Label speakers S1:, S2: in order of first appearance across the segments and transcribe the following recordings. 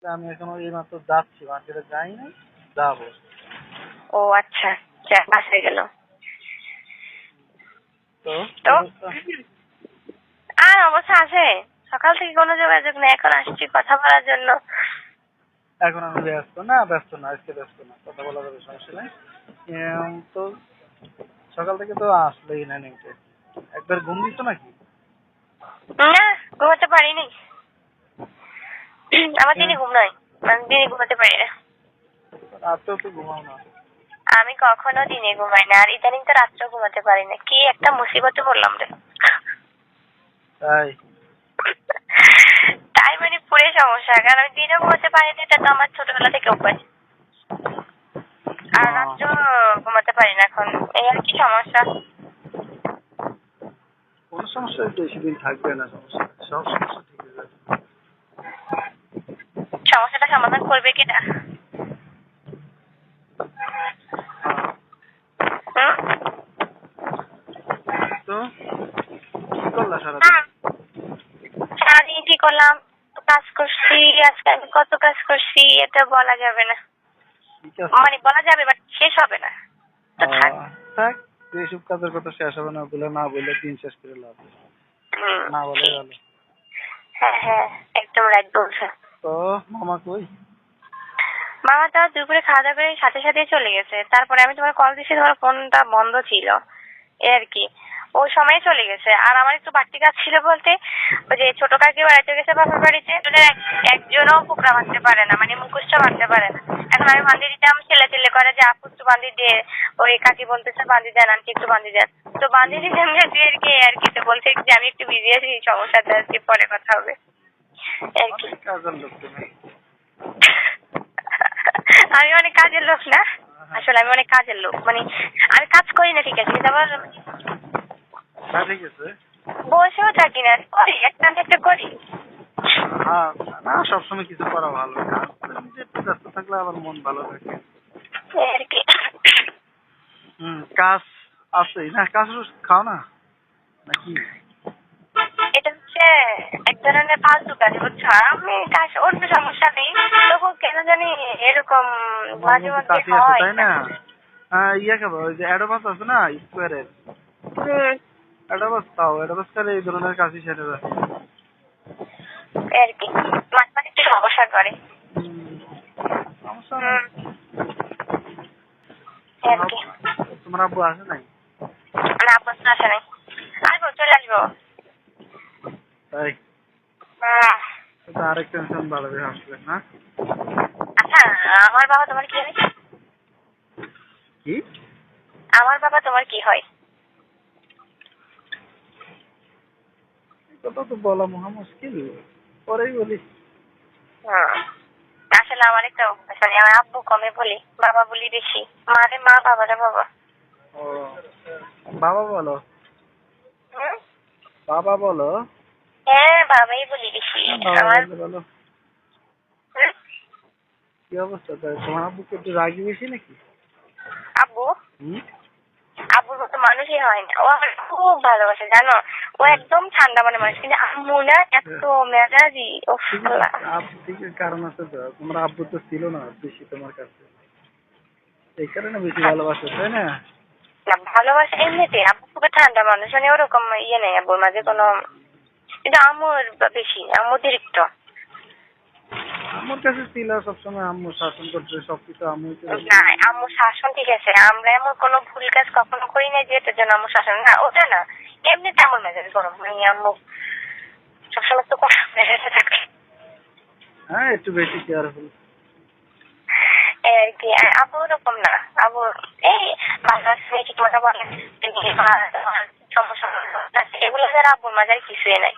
S1: আমি এখনো এইমাত্র যাচ্ছি, মার্কেটে যাই নাই, যাবো।
S2: ও আচ্ছা, যাক বাঁচা গেল।
S1: তো
S2: তো
S1: অবস্থা?
S2: আর অবস্থা আছে, সকাল থেকে কোনো যোগাযোগ নেই, এখন আসছি কথা বলার জন্য।
S1: এখন আমি ব্যস্ত না, ব্যস্ত না, আজকে ব্যস্ত না, কথা বলা যাবে, সমস্যা নেই। তো সকাল থেকে তো আসলেই না নিচে, একবার ঘুম দিচ্ছ নাকি?
S2: না, ঘুমাতে পারিনি। আমার দিনে ঘুম নয়, মানে দিনে ঘুমাতে পারি না।
S1: রাতেও তো ঘুমাও না।
S2: আমি কখনো দিনে ঘুমাই না, আর ইদানিং তো রাত্রেও ঘুমাতে পারি না। কি একটা মুসিবতে পড়লাম রে।
S1: তাই?
S2: তাই মানে পুরো সমস্যা, কারণ আমি দিনে ঘুমাতে পারি না, এটা তো আমার ছোটবেলা থেকে অভ্যাস। আর রাত্রেও ঘুমাতে পারি না এখন, এই আর কি সমস্যা।
S1: কোনো সমস্যা বেশি দিন থাকবে না, সমস্যা সব সমস্যা ঠিক হয়ে যাবে।
S2: সমস্যাটা সমাধান করবে কিনা?
S1: তো কি করলা সারাদিন?
S2: সারাদিন কি করলাম, কাজ করছি। আজকে আমি কত কাজ করছি এটা বলা যাবে না, মানে বলা যাবে বাট শেষ হবে না। তো থাক।
S1: থাক, যেসব কাজের কথা শেষ হবে না ওগুলো না বলে দিন শেষ করে লাভ নেই। না বলে
S2: ঠিক।
S1: ভালো।
S2: হ্যাঁ হ্যাঁ, একদম রাইট বলছো।
S1: তো মামা কই?
S2: মামা তো দুপুরে খাওয়া দাওয়া করে সাথে সাথে চলে গেছে, তারপরে আমি তোমার কল দিছি, তোমার ফোনটা বন্ধ ছিল, এই আর কি। ওই সময় চলে গেছে। আর আমার একটু বাড়তি কাজ ছিল বলতে, ওই যে ছোট কাকি বেড়াতে গেছে বাপের বাড়িতে, ওদের একজনও কুকড়া ভাঙতে পারে না, মানে মুখোশটা ভাঙতে পারে না। এখন আমি বান্ধি দিতাম, ছেলে করে যে আপু একটু বান্ধি দিয়ে, ওই কাকি বলতেছে বান্ধি দেন, আনটি একটু বান্ধি দেন। তো বান্ধি দিতাম যে তুই আর কি, তো বলছে যে আমি একটু বিজি আছি, সমস্যাটা আর কি, পরে কথা হবে আর কি।
S1: কাজের লোক তুমি।
S2: আমি অনেক কাজের লোক না, আসলে আমি অনেক কাজের লোক, মানে আমি কাজ করি না ঠিক আছে, কিন্তু আবার
S1: ঠিক আছে।
S2: বসেও থাকি না, করি একটা না একটা করি।
S1: হ্যাঁ, না সবসময় কিছু করা ভালো, কাজ নিজে একটু ব্যস্ত থাকলে আবার মন ভালো থাকে।
S2: এই আর কি।
S1: কাজ আছেই না, কাজ খাও না নাকি?
S2: এটা হচ্ছে এক ধরনের ফালতু কাজ, বুঝছো? আমি কাজ, অন্য সমস্যা নেই, তবু কেন জানি এরকম মাঝে মধ্যে
S1: কাশি আছে
S2: হয়।
S1: তাই না? ইয়ে খাবো, ওই যে অ্যাডোবাস আছে না স্কোয়ারের, অ্যাডোবাস খাও, অ্যাডোবাস খেলে এই ধরনের কাশি সেরে যায়।
S2: এই আর কি, মাঝে মাঝে একটু সমস্যা করে।
S1: সমস্যা নেই।
S2: এই আর কি।
S1: তোমার আব্বু আসে নাই?
S2: না, প্রশ্ন আসে নাই, আসবো, চলে আসবো।
S1: তাই? আরেক টেনশন বাড়বে আসলে না?
S2: আচ্ছা, আমার বাবা তোমার কি হয়?
S1: কি?
S2: আমার বাবা তোমার কি হয়?
S1: কথা তো বলা মহা মুশকিল, পরেই বলি।
S2: আসলে আমার একটা অভ্যাস, মানে আমার আব্বু কমে বলি, বাবা বলি বেশি। মারে মা, বাবারে বাবা।
S1: ও, বাবা বলো,
S2: হুম?
S1: বাবা বলো।
S2: হ্যাঁ, বাবাই বলি বেশি
S1: বাবা
S2: আমার।
S1: বলতে বলো।
S2: হুম?
S1: কি অবস্থা, তাই তোমার আব্বু কি একটু রাগি বেশি নাকি?
S2: আব্বু, আব্বুর মতো মানুষই হয় না। ও আমার খুব ভালোবাসে, জানো? ও একদম ঠান্ডা মানে মানুষ, কিন্তু আম্মু না এত মেজাজি। ও
S1: ঠিক কারণ আছে তো, তোমার আব্বু তো ছিল না বেশি তোমার কাছে, এই কারণে বেশি ভালোবাসে তাই না?
S2: না, ভালোবাসা এমনিতে, আব্বু খুব ঠান্ডা মানুষ, মানে ওরকম ইয়ে নেই আব্বুর মাঝে কোনো। কিন্তু আম্মুর বেশি, আম্মু অতিরিক্ত।
S1: আমার কাছে ছিল সবসময়, আম্মু শাসন করছে সবকিছু, আম্মু
S2: না, আম্মু শাসন ঠিক আছে, আমরা এমন কোনো ভুল কাজ কখনো করি না যে এটার জন্য আম্মু শাসন, না ওটা না। এমনিতে আমার মেজাজ গরম, মানে আম্মু সবসময় তো কোনো মেজাজে থাকে।
S1: হ্যাঁ, একটু বেশি কেয়ারফুল।
S2: এই আর কি, আর আব্বু ওরকম না। আব্বু এই বাংলা ঠিক মতো বলে, সমস্যা এগুলো যারা আব্বুর মাঝে কিছুই নাই,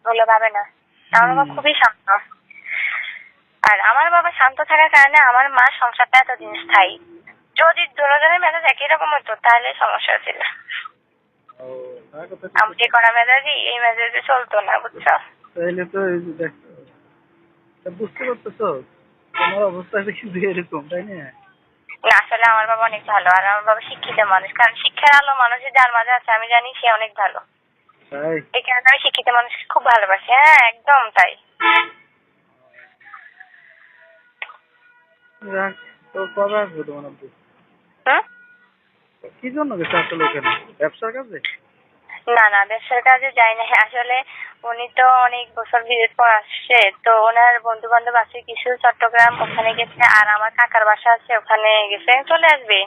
S2: ওগুলো ভাবে না। আমার বাবা খুবই শান্ত, আর আমার বাবা শান্ত থাকার কারণে আমার মা সংসারটা এতদিন স্থায়ী। যদি দুজনের মেজাজ একই রকম হতো তাহলে সমস্যা ছিল। আমটি করা মেজাজি, এই মেজাজে চলতো না, বুঝছো?
S1: তাইলে তো এই যে দেখো, বুঝতে পারতেছো তোমার অবস্থাটা কিন্তু এরকম তাই না?
S2: না, আসলে আমার বাবা অনেক ভালো, আর আমার বাবা শিক্ষিত মানুষ, কারণ শিক্ষার আলো মানুষের যার মাঝে আছে আমি জানি সে অনেক ভালো।
S1: তাই?
S2: এই কারণে আমি শিক্ষিত মানুষকে খুব ভালোবাসি। হ্যাঁ, একদম তাই।
S1: যাক, তো কবে আসবে তোমার আব্বু?
S2: হুম?
S1: কি জন্য গেছে আসলে ওখানে? ব্যবসার কাজে?
S2: না না, ব্যবসার কাজে যাই না আসলে। উনি তো অনেক বছর ভিজিট পর আসছে, তো ওনার বন্ধু বান্ধব আছে কিছু চট্টগ্রাম, ওখানে গেছে। আর আমার কাকার বাসা আছে, ওখানে গেছে, চলে আসবে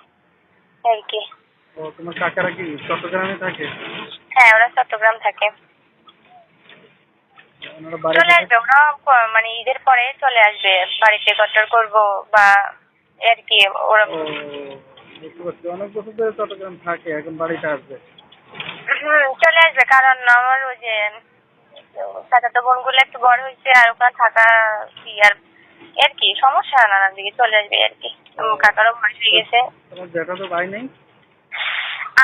S2: আর কি।
S1: ও, তোমার কাকারা কি চট্টগ্রামে থাকে?
S2: হ্যাঁ, ওরা চট্টগ্রাম থাকে।
S1: ওনারা
S2: চলে
S1: বাড়িতে
S2: আসবে
S1: থাকে?
S2: ওরা, মানে ঈদের পরে চলে আসবে। বাড়িতে কটর করবো বা আর কি ওরা।
S1: ও, বুঝতে পারছি, অনেক বছর ধরে চট্টগ্রাম থাকে, এখন বাড়িতে আসবে।
S2: চলে আসবে, কারণ আমার ওই যে চাচাতো বোনগুলো একটু বড় হয়েছে, আর ওখানে থাকা কি আর কি সমস্যা, নানান দিকে চলে আসবে আর কি।
S1: ও,
S2: কাকারও বয়স হয়ে
S1: তো
S2: গেছে।
S1: তোমার জ্যাঠা তো ভাই নেই?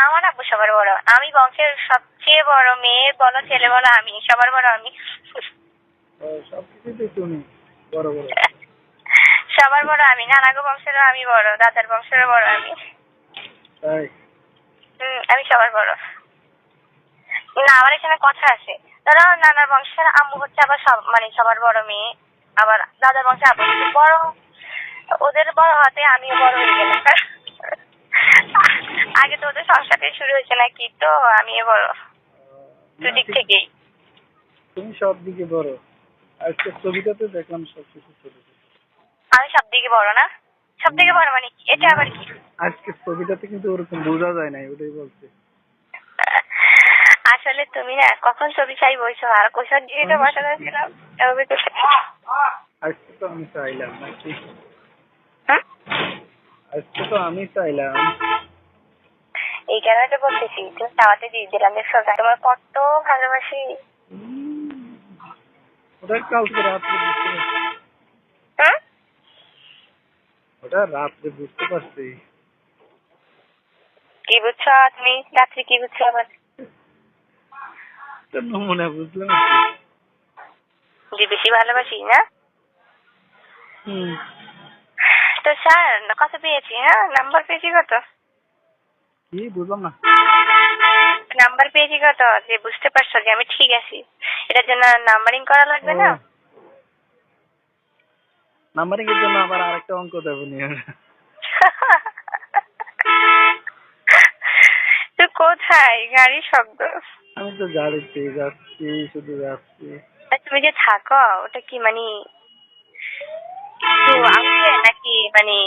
S2: আমার আব্বু সবার বড়, আমি বংশের সবচেয়ে বড় মেয়ে বলো ছেলে বলো, আমি সবার বড় আমি।
S1: ও, সবকিছুতে তুমি বড় বড়।
S2: সবার বড় আমি, নানাগো বংশেরও আমি বড়, দাদার বংশেরও বড় আমি।
S1: তাই?
S2: আমি সবার বড়। না, আমার এখানে কথা আছে। ধরো নানার বংশের আম্মু হচ্ছে আবার সব মানে সবার বড় মেয়ে, আবার দাদার বংশে আব্বু হচ্ছে বড়। ওদের বড় হতে আমিও বড় হয়ে গেলাম। আগে তো ওদের সংসারটা শুরু হয়েছে নাকি, তো আমিও বড়
S1: না,
S2: দুদিক
S1: ঠিক,
S2: থেকেই।
S1: তুমি সব দিকে বড়। আজকে ছবিটাতে দেখলাম সবকিছু ছবিতে।
S2: আমি সব দিকে বড় না? সব দিকে বড় মানে কি, এটা
S1: না,
S2: আবার কি?
S1: আজকে ছবিটাতে কিন্তু ওরকম বোঝা যায় নাই, ওটাই বলছে।
S2: আসলে তুমি না কখন ছবি চাই বইছো, আর কোথাও দিয়ে তো বসানো ছিলাম।
S1: আজকে তো আমি চাইলাম নাকি?
S2: হুম?
S1: আজকে তো আমি চাইলাম।
S2: এই কারণে তো বলতেছি, তুমি চাওয়াতে দিয়ে দিলাম, দেখছো তোমার কত ভালোবাসি।
S1: উম, ওটা কালকে রাত্রে বুঝতে পারছি।
S2: হুম?
S1: ওটা রাত্রে বুঝতে পারছি।
S2: কি বুঝছো তুমি রাত্রি, কি বুঝছো আবার?
S1: তো নমুনা বুঝলাম আর কি।
S2: যে বেশি ভালোবাসি না?
S1: হুম।
S2: তো স্যার কত পেয়েছি, হ্যাঁ নাম্বার পেয়েছি কত?
S1: কি বুঝলাম না?
S2: নাম্বার পেয়েছি কত, যে বুঝতে পারছো যে আমি ঠিক আছি? এটার জন্য নাম্বারিং করা লাগবে
S1: ও,
S2: না?
S1: নাম্বারিং এর জন্য আবার আরেকটা অঙ্ক দেবো নিয়ে।
S2: তো কোথায় গাড়ির শব্দ?
S1: আমি তো গাড়িতে যাচ্ছি, শুধু যাচ্ছি।
S2: আর তুমি যে থাকো ওটা কি মানে একটু আউটে নাকি মানে?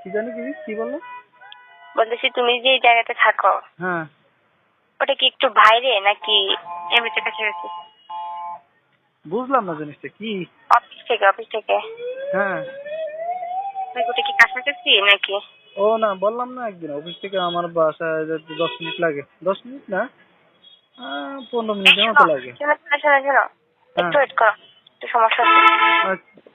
S1: কি জানি, কি কি বললো?
S2: বলতেছি তুমি যে জায়গাতে থাকো
S1: হ্যাঁ,
S2: ওটা কি একটু বাইরে নাকি এমনিতে কাছাকাছি?
S1: বুঝলাম না জিনিসটা কি।
S2: অফিস থেকে, অফিস থেকে
S1: হ্যাঁ।
S2: ওটা কি কাছাকাছি নাকি?
S1: ও না, বললাম না একদিন অফিস থেকে আমার বাসায় যেতে 10 মিনিট লাগে। 10 মিনিট না, 15
S2: এই
S1: মিনিটের মতো
S2: শোনো
S1: লাগে।
S2: শোনো শোনো শোনো শোনো,
S1: হ্যাঁ।
S2: একটু ওয়েট করো, একটু সমস্যা হচ্ছে।
S1: আচ্ছা।